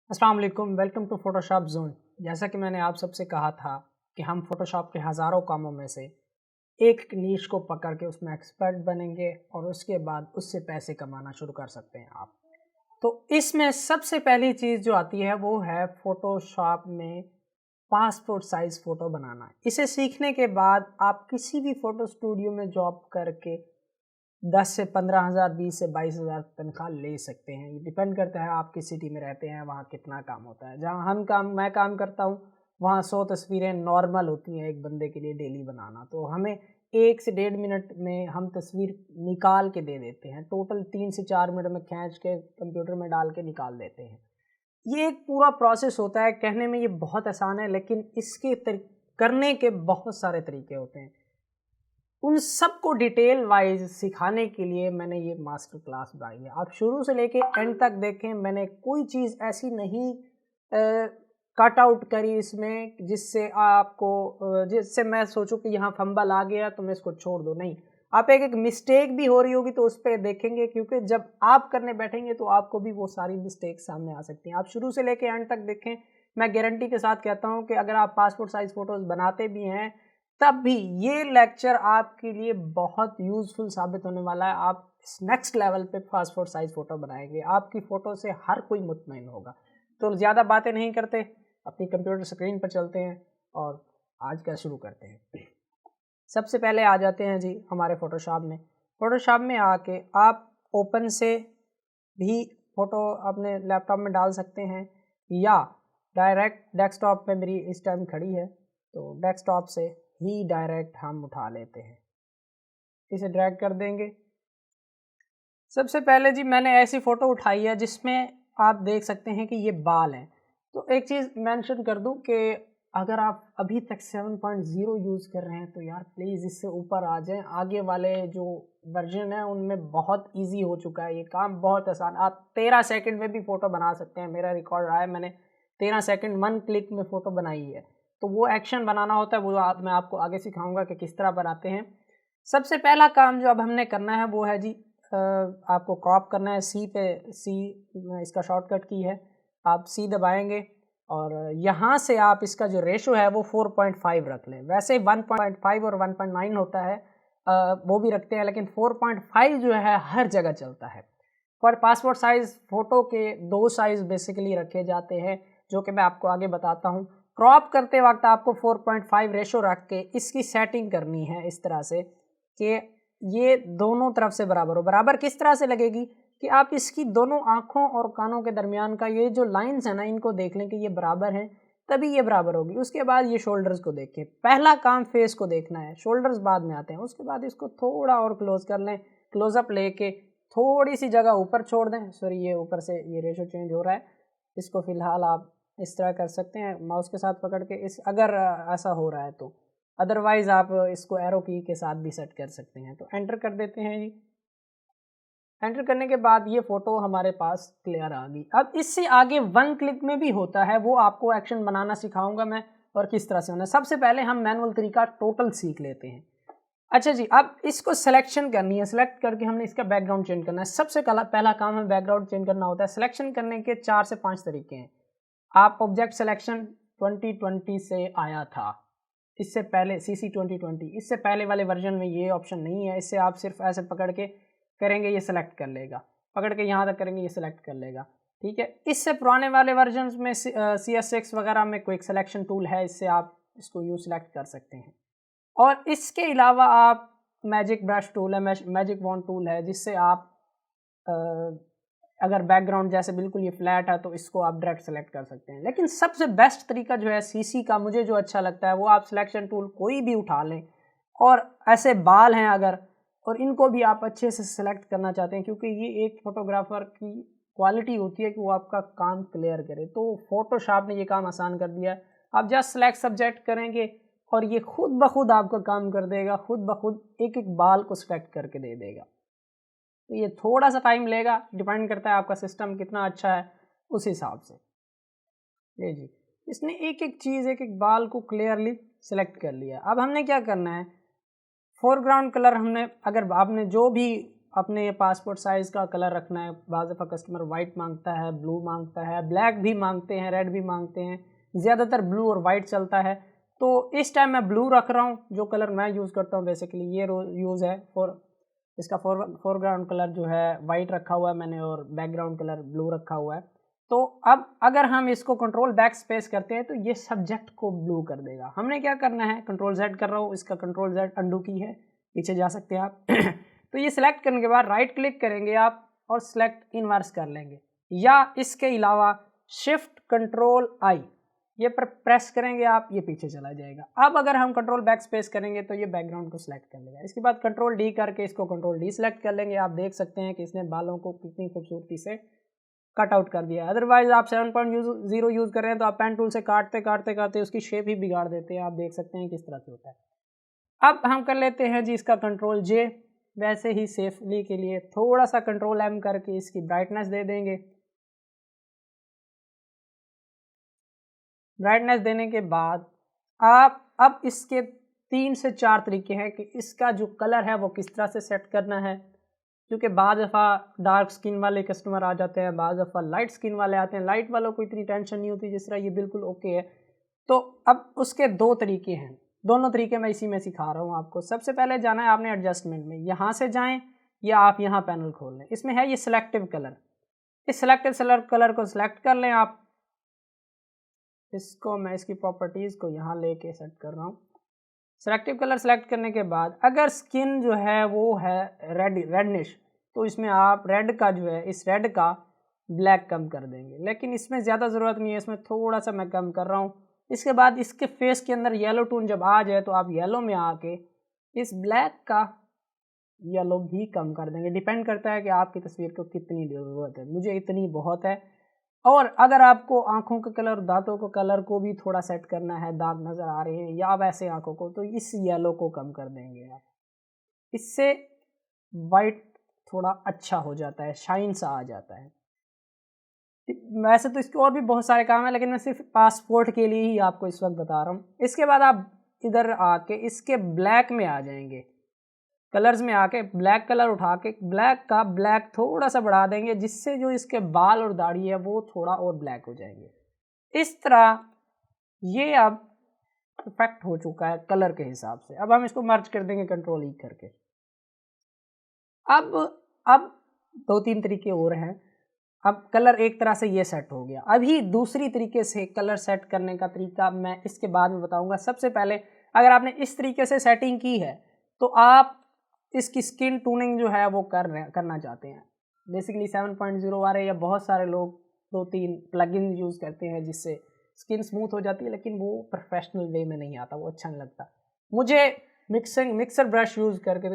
अस्सलाम वालेकुम, welcome to Photoshop zone. जैसा कि मैंने आप सबसे कहा था कि हम फोटोशॉप के हज़ारों कामों में से एक नीश को पकड़ के उसमें एक्सपर्ट बनेंगे और उसके बाद उससे पैसे कमाना शुरू कर सकते हैं आप। तो इसमें सबसे पहली चीज़ जो आती है वो है फोटोशॉप में पासपोर्ट साइज़ फ़ोटो बनाना। इसे सीखने के बाद आप किसी भी फ़ोटो स्टूडियो में जॉब करके 10 से 15,000, 20 से 22,000 तनख्वाह ले सकते हैं। ये डिपेंड करता है आप किस सिटी में रहते हैं, वहाँ कितना काम होता है। जहाँ मैं काम करता हूँ, वहाँ 100 तस्वीरें नॉर्मल होती हैं एक बंदे के लिए डेली बनाना। तो हमें 1 से 1.5 मिनट में हम तस्वीर निकाल के दे देते हैं। टोटल 3 से 4 मिनट में खींच के कंप्यूटर में डाल के निकाल देते हैं। ये एक पूरा प्रोसेस होता है, कहने में ये बहुत आसान है लेकिन इसके करने के बहुत सारे तरीके होते हैं। उन सबको डिटेल वाइज सिखाने के लिए मैंने ये मास्टर क्लास बनाई है। आप शुरू से लेके एंड तक देखें, मैंने कोई चीज़ ऐसी नहीं कट आउट करी इसमें जिससे मैं सोचूं कि यहाँ फंबल आ गया तो मैं इसको छोड़ दूँ। नहीं, आप एक एक मिस्टेक भी हो रही होगी तो उस पर देखेंगे, क्योंकि जब आप करने बैठेंगे तो आपको भी वो सारी मिस्टेक सामने आ सकती हैं। आप शुरू से लेके एंड तक देखें। मैं गारंटी के साथ कहता हूँ कि अगर आप पासपोर्ट साइज़ फ़ोटोज़ बनाते भी हैं तब भी ये लेक्चर आपके लिए बहुत यूज़फुल साबित होने वाला है। आप इस नेक्स्ट लेवल पे पासपोर्ट साइज़ फ़ोटो बनाएंगे, आपकी फ़ोटो से हर कोई मुतमईन होगा। तो ज़्यादा बातें नहीं करते, अपनी कंप्यूटर स्क्रीन पर चलते हैं और आज का शुरू करते हैं। सबसे पहले आ जाते हैं जी हमारे फ़ोटोशॉप में। फ़ोटोशॉप में आके आप ओपन से भी फ़ोटो अपने लैपटॉप में डाल सकते हैं या डायरेक्ट डेस्कटॉप पे मेरी इस टाइम खड़ी है तो डेस्कटॉप से ही डायरेक्ट हम उठा लेते हैं। इसे ड्रैग कर देंगे। सबसे पहले जी मैंने ऐसी फ़ोटो उठाई है जिसमें आप देख सकते हैं कि ये बाल हैं। तो एक चीज़ मेंशन कर दूं कि अगर आप अभी तक 7.0 यूज़ कर रहे हैं तो यार प्लीज़ इससे ऊपर आ जाएं। आगे वाले जो वर्जन है उनमें बहुत इजी हो चुका है, ये काम बहुत आसान। आप 13 सेकंड में भी फ़ोटो बना सकते हैं। मेरा रिकॉर्ड रहा है, मैंने 13 सेकंड 1 क्लिक में फ़ोटो बनाई है। तो वो एक्शन बनाना होता है, वो मैं आपको आगे सिखाऊंगा कि किस तरह बनाते हैं। सबसे पहला काम जो अब हमने करना है वो है जी आपको क्रॉप करना है। सी इसका शॉर्टकट की है, आप सी दबाएंगे और यहाँ से आप इसका जो रेशो है वो 4.5 रख लें। वैसे 1.5 और 1.9 होता है, वो भी रखते हैं, लेकिन 4.5 जो है हर जगह चलता है। पर पासपोर्ट साइज़ फ़ोटो के 2 साइज़ बेसिकली रखे जाते हैं जो कि मैं आपको आगे बताता हूँ। क्रॉप करते वक्त आपको 4.5 रेशो रख के इसकी सेटिंग करनी है इस तरह से कि ये दोनों तरफ से बराबर हो। बराबर किस तरह से लगेगी कि आप इसकी दोनों आँखों और कानों के दरमियान का ये जो लाइंस है ना, इनको देख लें कि ये बराबर हैं, तभी ये बराबर होगी। उसके बाद ये शोल्डर्स को देखें। पहला काम फेस को देखना है, शोल्डर्स बाद में आते हैं। उसके बाद इसको थोड़ा और क्लोज कर लें, क्लोजअप लेके थोड़ी सी जगह ऊपर छोड़ दें। सॉरी, ये ऊपर से ये रेशो चेंज हो रहा है, इसको फ़िलहाल आप इस तरह कर सकते हैं माउस के साथ पकड़ के, इस अगर ऐसा हो रहा है तो। अदरवाइज़ आप इसको एरो की के साथ भी सेट कर सकते हैं। तो एंटर कर देते हैं जी। एंटर करने के बाद ये फ़ोटो हमारे पास क्लियर आ गई। अब इससे आगे 1 क्लिक में भी होता है, वो आपको एक्शन बनाना सिखाऊंगा मैं और किस तरह से होना है। सबसे पहले हम मैनुअल तरीका टोटल सीख लेते हैं। अच्छा जी, अब इसको सिलेक्शन करनी है। सिलेक्ट करके हमने इसका बैकग्राउंड चेंज करना है। सबसे पहला काम है बैकग्राउंड चेंज करना होता है। सिलेक्शन करने के 4 से 5 तरीके हैं। आप ऑब्जेक्ट सिलेक्शन 2020 से आया था, इससे पहले CC 2020, इससे पहले वाले वर्जन में ये ऑप्शन नहीं है। इससे आप सिर्फ ऐसे पकड़ के करेंगे ये सिलेक्ट कर लेगा, पकड़ के यहाँ तक करेंगे ये सिलेक्ट कर लेगा, ठीक है। इससे पुराने वाले वर्जन में CS6 वगैरह में क्विक सिलेक्शन टूल है, इससे आप इसको यूज सिलेक्ट कर सकते हैं। और इसके अलावा आप मैजिक ब्रश टूल है, मैजिक वॉन्ड टूल है, जिससे आप अगर बैकग्राउंड जैसे बिल्कुल ये फ्लैट है तो इसको आप डायरेक्ट सेलेक्ट कर सकते हैं। लेकिन सबसे बेस्ट तरीका जो है CC का, मुझे जो अच्छा लगता है वो आप सिलेक्शन टूल कोई भी उठा लें और ऐसे बाल हैं अगर, और इनको भी आप अच्छे से सिलेक्ट करना चाहते हैं, क्योंकि ये एक फोटोग्राफर की क्वालिटी होती है कि वो आपका काम क्लियर करे। तो फोटोशॉप ने ये काम आसान कर दिया है। आप जस्ट सेलेक्ट सब्जेक्ट करेंगे और ये खुद ब खुद आपका काम कर देगा, खुद ब खुद एक एक बाल को सिलेक्ट करके दे देगा। तो ये थोड़ा सा टाइम लेगा, डिपेंड करता है आपका सिस्टम कितना अच्छा है उस हिसाब से। ये जी, इसने एक एक चीज़, एक एक बाल को क्लियरली सिलेक्ट कर लिया। अब हमने क्या करना है, फोरग्राउंड कलर हमने, अगर आपने जो भी अपने पासपोर्ट साइज़ का कलर रखना है। बाज़ दफ़ा कस्टमर वाइट मांगता है, ब्लू मांगता है, ब्लैक भी मांगते हैं, रेड भी मांगते हैं, ज़्यादातर ब्लू और वाइट चलता है। तो इस टाइम मैं ब्लू रख रहा हूँ। जो कलर मैं यूज़ करता हूँ बेसिकली ये यूज़ है इसका फोरग्राउंड कलर जो है वाइट रखा हुआ है मैंने और बैकग्राउंड कलर ब्लू रखा हुआ है। तो अब अगर हम इसको कंट्रोल बैक स्पेस करते हैं तो ये सब्जेक्ट को ब्लू कर देगा। हमने क्या करना है, कंट्रोल जेड कर रहा हूँ, इसका कंट्रोल जेड अंडू की है, पीछे जा सकते हैं आप। तो ये सिलेक्ट करने के बाद राइट क्लिक करेंगे आप और सिलेक्ट इनवर्स कर लेंगे, या इसके अलावा शिफ्ट कंट्रोल आई ये पर प्रेस करेंगे आप, ये पीछे चला जाएगा। अब अगर हम कंट्रोल बैक स्पेस करेंगे तो ये बैकग्राउंड को सिलेक्ट कर लेगा। इसके बाद कंट्रोल डी करके इसको कंट्रोल डी सिलेक्ट कर लेंगे। आप देख सकते हैं कि इसने बालों को कितनी खूबसूरती से कट आउट कर दिया है। अदरवाइज आप 7.0 यूज़ कर रहे हैं तो आप पेन टूल से काटते काटते काटते उसकी शेप ही बिगाड़ देते हैं। आप देख सकते हैं किस तरह से होता है। अब हम कर लेते हैं जी इसका कंट्रोल जे। वैसे ही सेफली के लिए थोड़ा सा कंट्रोल एम करके इसकी ब्राइटनेस दे देंगे। ब्राइटनेस देने के बाद आप अब इसके 3 से 4 तरीके हैं कि इसका जो कलर है वो किस तरह से सेट करना है, क्योंकि बाद दफ़ा डार्क स्किन वाले कस्टमर आ जाते हैं, बाद दफ़ा लाइट स्किन वाले आते हैं। लाइट वालों को इतनी टेंशन नहीं होती, जिस तरह ये बिल्कुल ओके है। तो अब उसके 2 तरीके हैं, दोनों तरीके मैं इसी में सिखा रहा हूँ आपको। सबसे पहले जाना है आपने एडजस्टमेंट में, यहाँ से जाएँ या आप यहाँ पैनल खोल लें। इसमें है ये सिलेक्टिव कलर, इस सिलेक्टिव कलर को सिलेक्ट कर लें आप। इसको मैं इसकी प्रॉपर्टीज़ को यहाँ लेके सेट कर रहा हूँ। सेलेक्टिव कलर सेलेक्ट करने के बाद अगर स्किन जो है वो है रेडनिश, तो इसमें आप रेड का जो है इस रेड का ब्लैक कम कर देंगे, लेकिन इसमें ज़्यादा ज़रूरत नहीं है, इसमें थोड़ा सा मैं कम कर रहा हूँ। इसके बाद इसके फेस के अंदर येलो टोन जब आ जाए तो आप येलो में आके इस ब्लैक का येलो भी कम कर देंगे। डिपेंड करता है कि आपकी तस्वीर को कितनी ज़रूरत है। मुझे इतनी बहुत है। और अगर आपको आंखों के कलर, दांतों के कलर को भी थोड़ा सेट करना है, दांत नज़र आ रहे हैं या वैसे आंखों को, तो इस येलो को कम कर देंगे आप। इससे वाइट थोड़ा अच्छा हो जाता है, शाइन सा आ जाता है। वैसे तो इसके और भी बहुत सारे काम हैं, लेकिन मैं सिर्फ पासपोर्ट के लिए ही आपको इस वक्त बता रहा हूँ। इसके बाद आप इधर आके इसके ब्लैक में आ जाएंगे, कलर्स में आके ब्लैक कलर उठा के ब्लैक का ब्लैक थोड़ा सा बढ़ा देंगे, जिससे जो इसके बाल और दाढ़ी है वो थोड़ा और ब्लैक हो जाएंगे। इस तरह ये अब परफेक्ट हो चुका है कलर के हिसाब से। अब हम इसको मर्ज कर देंगे कंट्रोल ई करके। अब 2-3 तरीके और हैं। अब कलर एक तरह से ये सेट हो गया। अभी दूसरी तरीके से कलर सेट करने का तरीका मैं इसके बाद में बताऊंगा। सबसे पहले अगर आपने इस तरीके से सेटिंग की है तो आप इसकी स्किन टूनिंग जो है वो करना चाहते हैं। बेसिकली 7.0 वाले या बहुत सारे लोग 2-3 प्लगइन यूज़ करते हैं जिससे स्किन स्मूथ हो जाती है, लेकिन वो प्रोफेशनल वे में नहीं आता, वो अच्छा नहीं लगता। मुझे मिक्सर ब्रश यूज़ करके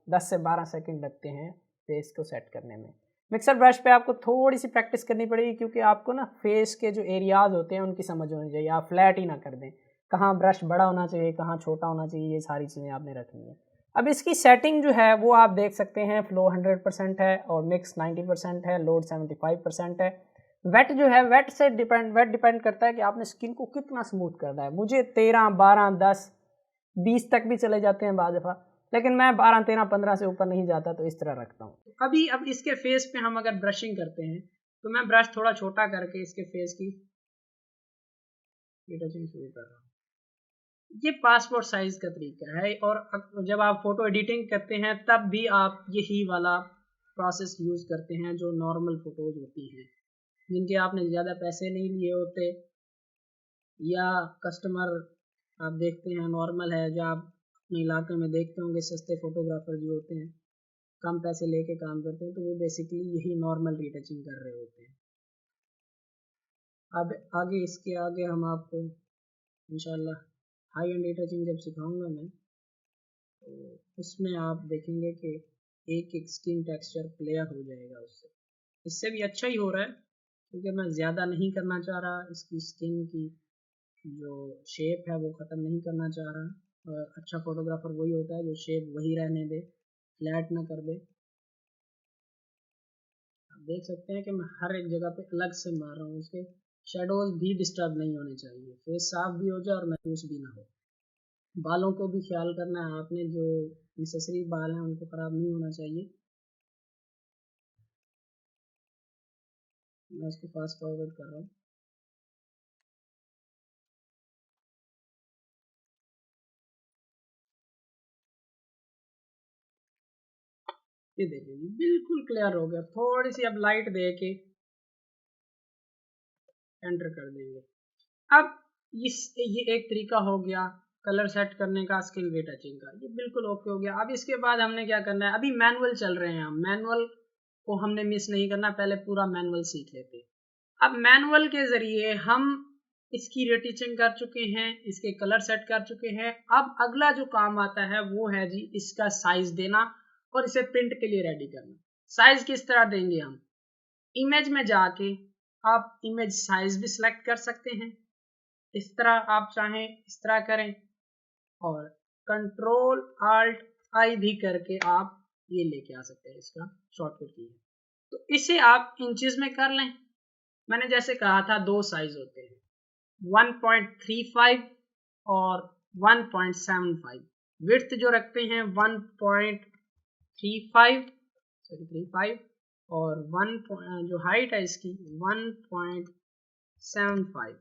10 से 12 सेकंड लगते हैं फेस को सेट करने में। मिक्सर ब्रश पे आपको थोड़ी सी प्रैक्टिस करनी पड़ेगी, क्योंकि आपको ना फेस के जो एरियाज़ होते हैं उनकी समझ होनी चाहिए। आप फ्लैट ही ना कर दें, कहाँ ब्रश बड़ा होना चाहिए, कहाँ छोटा होना चाहिए, ये सारी चीज़ें आपने रखनी है। अब इसकी सेटिंग जो है वो आप देख सकते हैं, फ्लो 100% है और मिक्स 90% है, लोड 75% है। वेट जो है वेट डिपेंड करता है कि आपने स्किन को कितना स्मूथ करना है। मुझे 13, 12, 10, 20 तक भी चले जाते हैं बाद दफ़ा, लेकिन मैं 12, 13, 15 से ऊपर नहीं जाता, तो इस तरह रखता हूँ। अब इसके फेस पे हम अगर ब्रशिंग करते हैं तो मैं ब्रश थोड़ा छोटा करके इसके फेस की टचिंग शुरू कर रहा हूँ। ये पासपोर्ट साइज का तरीका है। और जब आप फोटो एडिटिंग करते हैं तब भी आप यही वाला प्रोसेस यूज़ करते हैं, जो नॉर्मल फ़ोटोज़ होती हैं जिनके आपने ज़्यादा पैसे नहीं लिए होते, या कस्टमर आप देखते हैं नॉर्मल है, जो आप अपने इलाके में देखते होंगे सस्ते फ़ोटोग्राफर जो होते हैं कम पैसे लेके काम करते हैं, तो वो बेसिकली यही नॉर्मल रीटचिंग कर रहे होते हैं। अब आगे इसके आगे हम आपको इंशाल्लाह हाई एंड रीटचिंग जब सिखाऊंगा मैं, तो उसमें आप देखेंगे कि एक एक स्किन टेक्सचर क्लियर हो जाएगा। इससे भी अच्छा ही हो रहा है, क्योंकि मैं ज़्यादा नहीं करना चाह रहा, इसकी स्किन की जो शेप है वो ख़त्म नहीं करना चाह रहा। और अच्छा फोटोग्राफर वही होता है जो शेप वही रहने दे, फ्लैट ना कर दे। आप देख सकते हैं कि मैं हर एक जगह पे अलग से मार रहा हूँ, उसके शेडोज भी डिस्टर्ब नहीं होने चाहिए, फेस साफ भी हो जाए और महसूस भी ना हो। बालों को भी ख्याल करना है आपने, जो नेसेसरी बाल हैं उनको ख़राब नहीं होना चाहिए। मैं इसको फास्ट फॉरवर्ड कर रहा हूँ। ये देखिए जी बिल्कुल क्लियर हो गया। थोड़ी सी अब लाइट दे के एंटर कर देंगे। अब ये एक तरीका हो गया कलर सेट करने का, स्किन वे टचिंग का, ये बिल्कुल ओके हो गया। अब इसके बाद हमने क्या करना है, अभी मैनुअल चल रहे हैं, हम मैनुअल को हमने मिस नहीं करना, पहले पूरा मैनुअल सीख लेते हैं। अब मैनुअल के जरिए हम इसकी रेटिचिंग कर चुके हैं, इसके कलर सेट कर चुके हैं। अब अगला जो काम आता है वो है जी इसका साइज देना और इसे प्रिंट के लिए रेडी करना। साइज किस तरह देंगे, हम इमेज में जाके आप इमेज साइज भी सिलेक्ट कर सकते हैं, इस तरह आप चाहें इस तरह करें, और कंट्रोल आल्ट आई भी करके आप ये लेके आ सकते हैं, इसका शॉर्टकट की है। तो इसे आप इंचेस में कर लें। मैंने जैसे कहा था दो साइज होते हैं, 1.35 और 1.75। विड्थ जो रखते हैं 1.35 और जो हाइट है इसकी 1.75।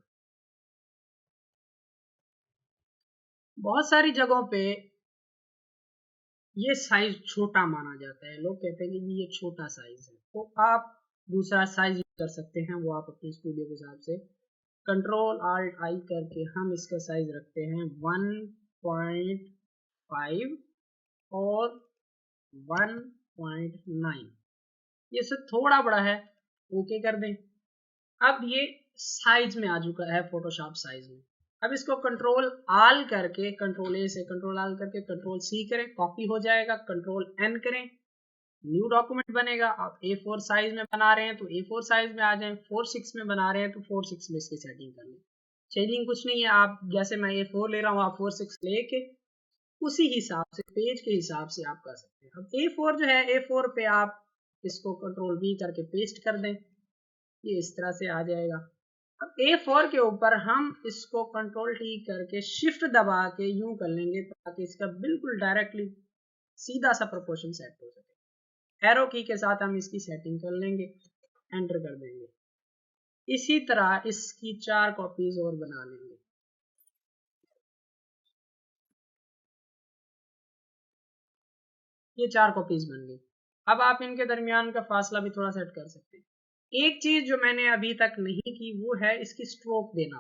बहुत सारी जगहों पे ये साइज छोटा माना जाता है, लोग कहते हैं कि ये छोटा साइज है, तो आप दूसरा साइज कर सकते हैं, वो आप अपने स्टूडियो के हिसाब से कंट्रोल आल्ट आई करके हम इसका साइज रखते हैं 1.5 और 1.9। ये से थोड़ा बड़ा है, ओके कर दें। अब ये साइज में आ चुका है फोटोशॉप साइज में। अब इसको कंट्रोल आल करके, कंट्रोल ए से कंट्रोल आल करके कंट्रोल सी करें, कॉपी हो जाएगा, कंट्रोल एन करें, न्यू डॉक्यूमेंट बनेगा। आप A4 साइज में बना रहे हैं तो A4 साइज में आ जाएं, 4:6 में बना रहे हैं तो 4:6 में इसकी सेटिंग कर लें। चेंजिंग कुछ नहीं है, आप जैसे मैं A4 ले रहा हूँ आप 4:6 लेके उसी हिसाब से पेज के हिसाब से आप कर सकते हैं। अब A4 जो है, A4 पे आप इसको कंट्रोल V करके पेस्ट कर दें, ये इस तरह से आ जाएगा। अब A4 के ऊपर हम इसको कंट्रोल T करके शिफ्ट दबा के यूं कर लेंगे ताकि इसका बिल्कुल डायरेक्टली सीधा सा प्रोपोर्शन सेट हो सके। एरो की के साथ हम इसकी सेटिंग कर लेंगे, एंटर कर देंगे। इसी तरह इसकी 4 कॉपीज और बना लेंगे। ये 4 कॉपीज बन गई। अब आप इनके दरमियान का फासला भी थोड़ा सेट कर सकते हैं। एक चीज जो मैंने अभी तक नहीं की वो है इसकी स्ट्रोक देना।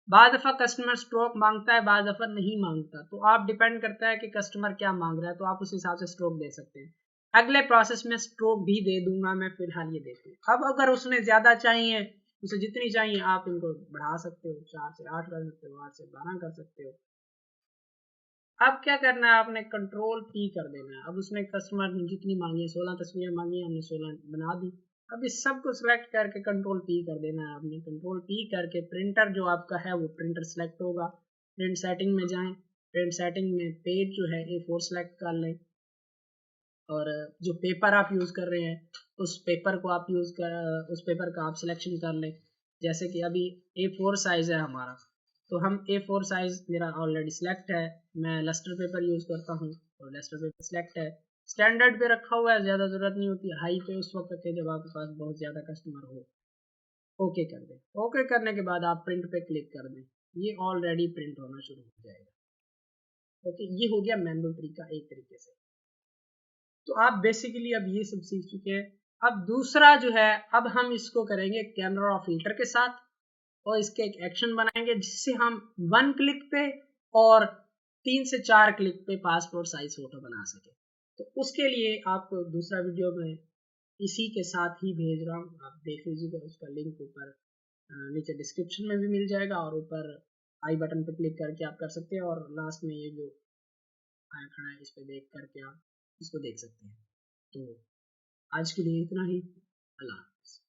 बाद दफा कस्टमर स्ट्रोक मांगता है, बाद दफा नहीं मांगता, तो आप डिपेंड करता है कि कस्टमर क्या मांग रहा है, तो आप उस हिसाब से स्ट्रोक दे सकते हैं। अगले प्रोसेस में स्ट्रोक भी दे दूंगा मैं, फिलहाल ये देखते हैं। अब अगर उसने ज्यादा चाहिए, उसे जितनी चाहिए आप इनको बढ़ा सकते हो, 4 से 8 कर सकते हो, 8 से 12 कर सकते हो। अब क्या करना है, आपने कंट्रोल P कर देना है। अब उसने कस्टमर जितनी मांगी है, 16 तस्वीरें मांगी है, हमने 16 बना दी। अब इस सब को सिलेक्ट करके कंट्रोल P कर देना है आपने। कंट्रोल P करके प्रिंटर जो आपका है वो प्रिंटर सेलेक्ट होगा। प्रिंट सेटिंग में जाएं, प्रिंट सेटिंग में पेज जो है A4 सेलेक्ट कर लें, और जो पेपर आप यूज़ कर रहे हैं उस पेपर को आप उस पेपर का आप सिलेक्शन कर लें। जैसे कि अभी A4 साइज़ है हमारा, तो हम A4 साइज़ मेरा ऑलरेडी सिलेक्ट है, मैं लस्टर पेपर यूज़ करता हूँ और लस्टर पेपर सिलेक्ट है। स्टैंडर्ड पे रखा हुआ है, ज़्यादा ज़रूरत नहीं होती। हाई पे उस वक्त के जब आपके पास बहुत ज़्यादा कस्टमर हो। ओके कर दें। ओके करने के बाद आप प्रिंट पे क्लिक कर दें, ये ऑलरेडी प्रिंट होना शुरू हो जाएगा। ओके, ये हो गया मैनुअल तरीका एक तरीके से। तो आप बेसिकली अब ये सब सीख चुके हैं। अब दूसरा जो है, अब हम इसको करेंगे कैमरा फिल्टर के साथ और इसके एक एक्शन बनाएंगे जिससे हम 1 क्लिक पे और 3 से 4 क्लिक पे पासपोर्ट साइज फोटो बना सके। तो उसके लिए आपको दूसरा वीडियो में इसी के साथ ही भेज रहा हूँ, आप देख लीजिएगा। उसका लिंक ऊपर नीचे डिस्क्रिप्शन में भी मिल जाएगा और ऊपर आई बटन पे क्लिक करके आप कर सकते हैं, और लास्ट में ये जो आया खड़ा है इस पे देख करके आप इसको देख सकते हैं। तो आज के लिए इतना ही। अल्लाह हाफ़िज़।